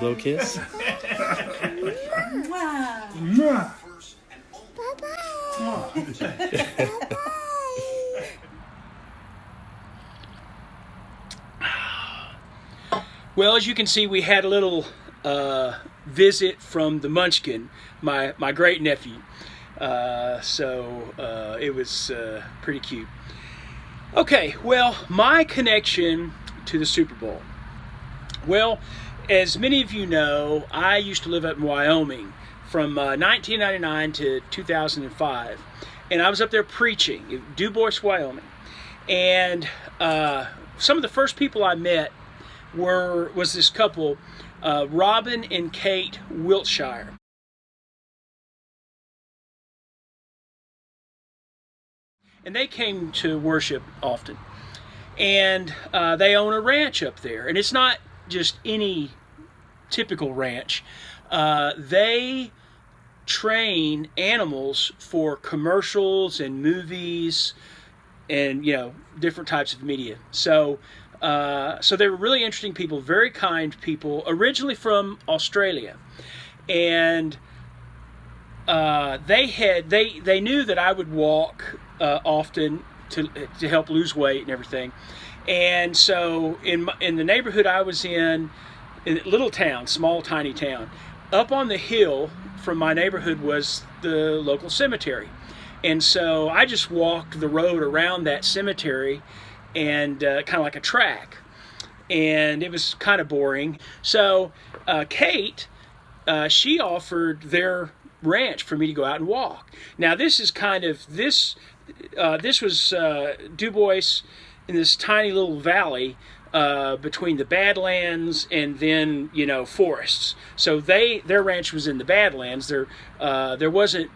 Little kiss. Mwah. Well, as you can see, we had a little visit from the Munchkin, my great nephew. So it was pretty cute. Okay, well, my connection to the Super Bowl. Well, as many of you know, I used to live up in Wyoming from 1999 to 2005, and I was up there preaching in DuBois, Wyoming. And some of the first people I met was this couple, Robin and Kate Wiltshire. And they came to worship often. And they own a ranch up there. And it's not just any typical ranch. They train animals for commercials and movies and, you know, different types of media. So they were really interesting people, very kind people, originally from Australia. And they knew that I would walk often to help lose weight and everything. And so in the neighborhood I was in a little town, small tiny town, up on the hill from my neighborhood was the local cemetery. And so I just walked the road around that cemetery and kind of like a track. And it was kind of boring. So Kate, she offered their ranch for me to go out and walk. Now this is kind of, this was DuBois in this tiny little valley between the Badlands and then, you know, forests. So their ranch was in the Badlands. There wasn't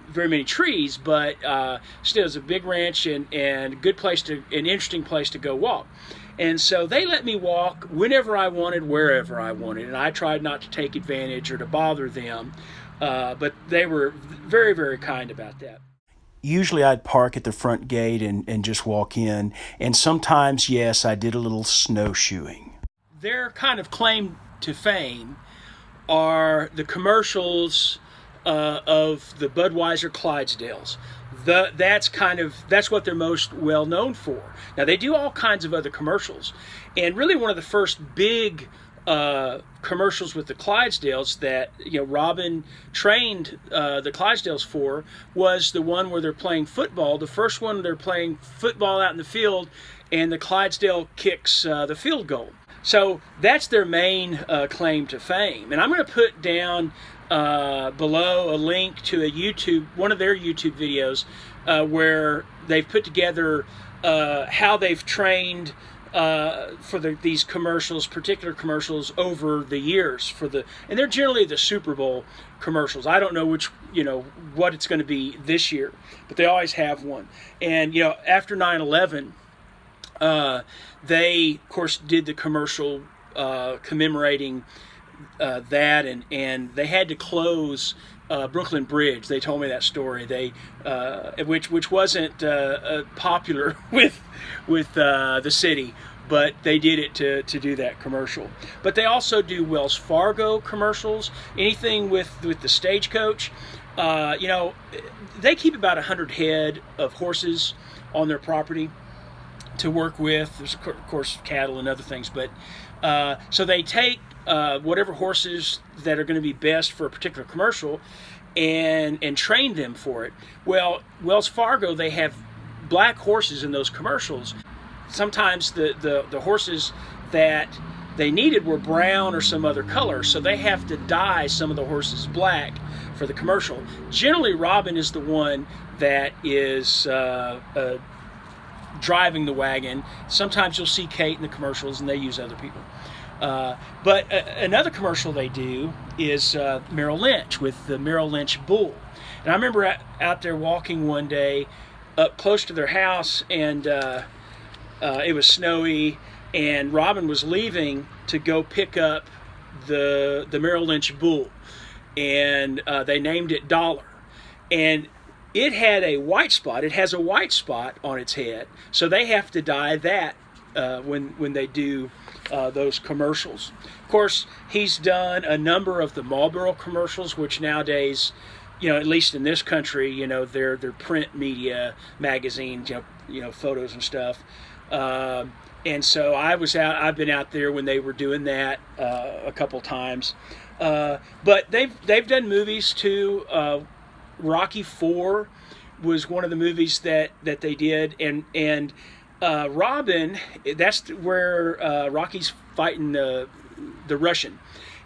very many trees, but still it's a big ranch and good place an interesting place to go walk. And so they let me walk whenever I wanted, wherever I wanted, and I tried not to take advantage or to bother them, but they were very, very kind about that. Usually I'd park at the front gate and just walk in, and sometimes, yes, I did a little snowshoeing. Their kind of claim to fame are the commercials of the Budweiser Clydesdales. That's what they're most well known for. Now they do all kinds of other commercials, and really one of the first big commercials with the Clydesdales that, you know, Robin trained the Clydesdales for was the one where they're playing football. The first one, they're playing football out in the field, and the Clydesdale kicks the field goal. So that's their main claim to fame. And I'm going to put down below a link to one of their YouTube videos where they've put together how they've trained for these commercials, particular commercials over the years and they're generally the Super Bowl commercials. I don't know what it's going to be this year, but they always have one. And, you know, after 9/11, they of course did the commercial commemorating that, and they had to close Brooklyn Bridge. They told me that story. Which wasn't popular with the city, but they did it to do that commercial. But they also do Wells Fargo commercials. Anything with the Stagecoach. You know, they keep about 100 head of horses on their property to work with. There's of course cattle and other things, but so they take whatever horses that are going to be best for a particular commercial and train them for it. Well, Wells Fargo, they have black horses in those commercials. Sometimes the horses that they needed were brown or some other color, so they have to dye some of the horses black for the commercial. Generally, Robin is the one that is driving the wagon. Sometimes you'll see Kate in the commercials, and they use other people. But another commercial they do is Merrill Lynch with the Merrill Lynch Bull. And I remember out there walking one day up close to their house, and it was snowy, and Robin was leaving to go pick up the Merrill Lynch Bull, and they named it Dollar. And it had a white spot. It has a white spot on its head, so they have to dye that when they do those commercials. Of course, he's done a number of the Marlboro commercials, which nowadays, at least in this country, they're print media, magazines, photos and stuff. And so I've been out there when they were doing that a couple times. But they've done movies too. Rocky IV was one of the movies that they did, and Robin, that's where Rocky's fighting the Russian,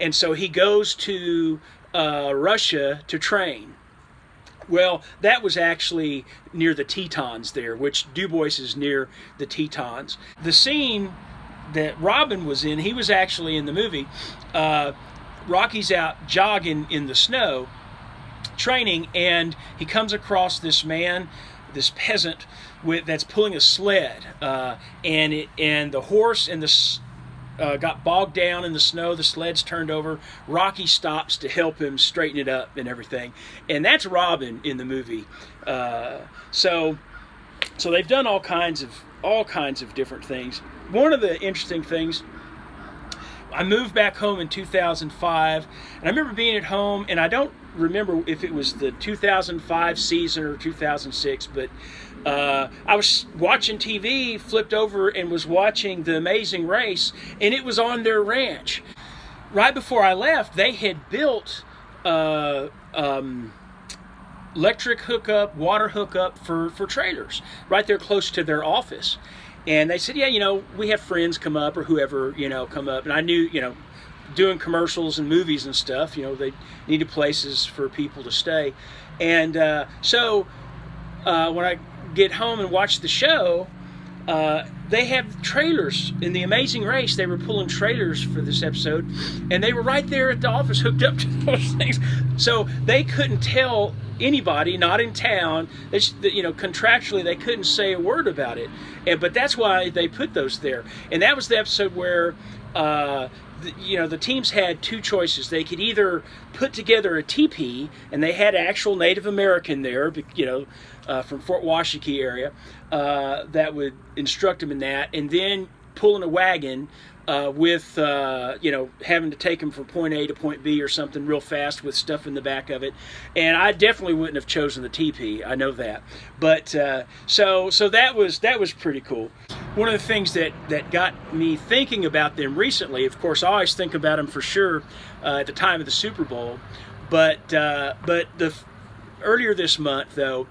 and so he goes to Russia to train. Well, that was actually near the Tetons there, which Du Bois is near the Tetons. The scene that Robin was in, he was actually in the movie. Rocky's out jogging in the snow, training, and he comes across this man, this peasant, that's pulling a sled, and the horse and got bogged down in the snow. The sled's turned over. Rocky stops to help him straighten it up and everything, and that's Robin in the movie. So they've done all kinds of different things. One of the interesting things, I moved back home in 2005, and I remember being at home, and I don't remember if it was the 2005 season or 2006, but I was watching TV, flipped over, and was watching The Amazing Race, and it was on their ranch. Right before I left, they had built electric hookup, water hookup for trailers right there close to their office. And they said, yeah, we have friends come up or whoever, come up. And I knew, doing commercials and movies and stuff, they needed places for people to stay. And so when I get home and watch the show, they have trailers. In The Amazing Race, they were pulling trailers for this episode, and they were right there at the office hooked up to those things. So they couldn't tell anybody not in town. Contractually, they couldn't say a word about it. But that's why they put those there. And that was the episode where the teams had two choices. They could either put together a teepee, and they had actual Native American there, from Fort Washakie area, that would instruct them in that, and then pulling a wagon with having to take them from point A to point B or something real fast with stuff in the back of it. And I definitely wouldn't have chosen the teepee. I know that. But so that was pretty cool. One of the things that got me thinking about them recently, of course, I always think about them for sure at the time of the Super Bowl, but earlier this month though,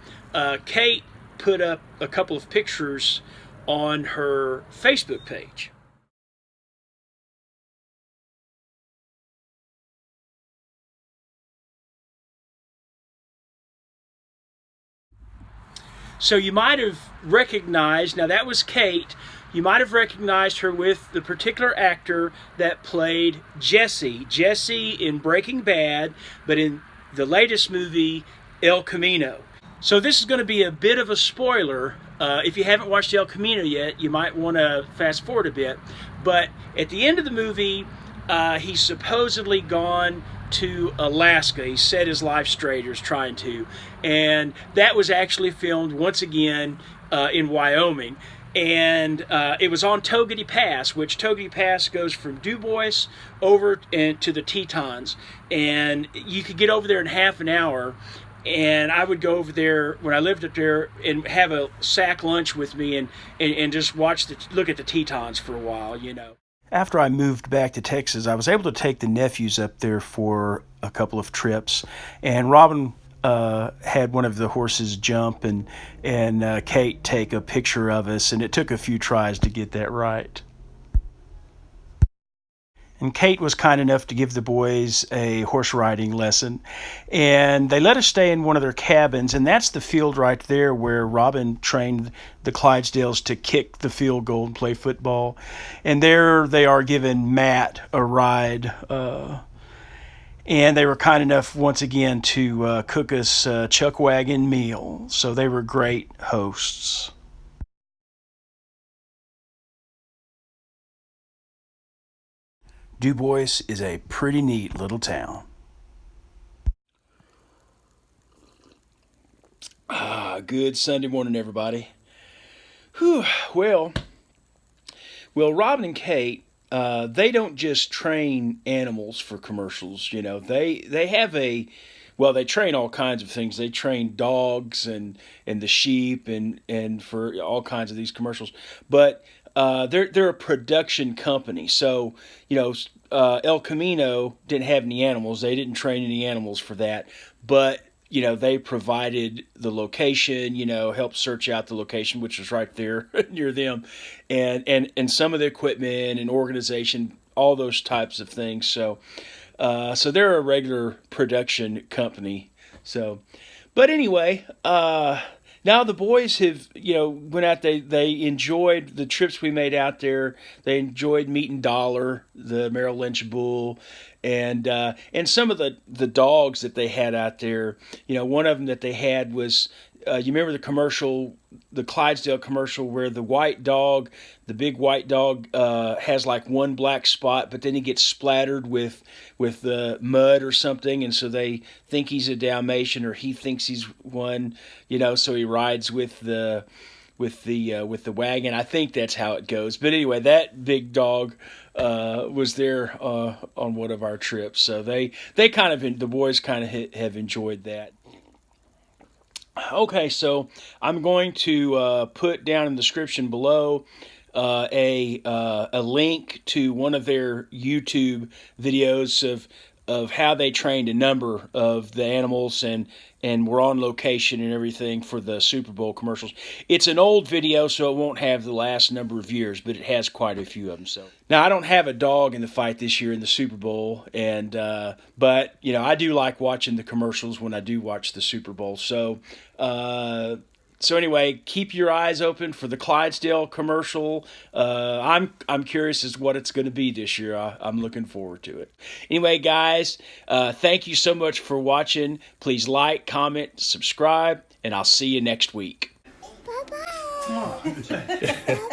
Kate put up a couple of pictures on her Facebook page. So you might have recognized, now that was Kate, you might have recognized her with the particular actor that played Jesse in Breaking Bad, but in the latest movie, El Camino. So this is going to be a bit of a spoiler. If you haven't watched El Camino yet, you might want to fast forward a bit. But at the end of the movie, he's supposedly gone to Alaska. He set his life straight, or is trying to. And that was actually filmed once again in Wyoming. And it was on Togety Pass, which Togety Pass goes from Du Bois over to the Tetons. And you could get over there in half an hour. And I would go over there when I lived up there and have a sack lunch with me and just look at the Tetons for a while, After I moved back to Texas, I was able to take the nephews up there for a couple of trips. And Robin had one of the horses jump and Kate take a picture of us. And it took a few tries to get that right. And Kate was kind enough to give the boys a horse riding lesson. And they let us stay in one of their cabins. And that's the field right there where Robin trained the Clydesdales to kick the field goal and play football. And there they are giving Matt a ride. And they were kind enough once again to cook us a chuck wagon meal. So they were great hosts. Du Bois is a pretty neat little town. Good Sunday morning, everybody. Whew, well, Well, Robin and Kate, they don't just train animals for commercials. You know, they have a well, they train all kinds of things. They train dogs and the sheep and for all kinds of these commercials. But they're a production company. So you know, El Camino didn't have any animals. They didn't train any animals for that. But you know, they provided the location, you know, helped search out the location, which was right there near them, and some of the equipment and organization, all those types of things. So, so they're a regular production company. So, but anyway, now the boys have, you know, went out. They enjoyed the trips we made out there. They enjoyed meeting Dollar, the Merrill Lynch bull, and some of the dogs that they had out there. You know, one of them that they had was, you remember the commercial, the Clydesdale commercial, where the white dog, the big white dog, has like one black spot, but then he gets splattered with mud or something, and so they think he's a Dalmatian, or he thinks he's one, you know. So he rides with the wagon. I think that's how it goes. But anyway, that big dog was there on one of our trips. So they kind of, the boys kind of have enjoyed that. Okay, so I'm going to put down in the description below a link to one of their YouTube videos of how they trained a number of the animals and were on location and everything for the Super Bowl commercials. It's an old video, so it won't have the last number of years, but it has quite a few of them. So now I don't have a dog in the fight this year in the Super Bowl, and but you know, I do like watching the commercials when I do watch the Super Bowl. So. So anyway, keep your eyes open for the Clydesdale commercial. I'm curious as what it's going to be this year. I'm looking forward to it. Anyway, guys, thank you so much for watching. Please like, comment, subscribe, and I'll see you next week. Bye-bye.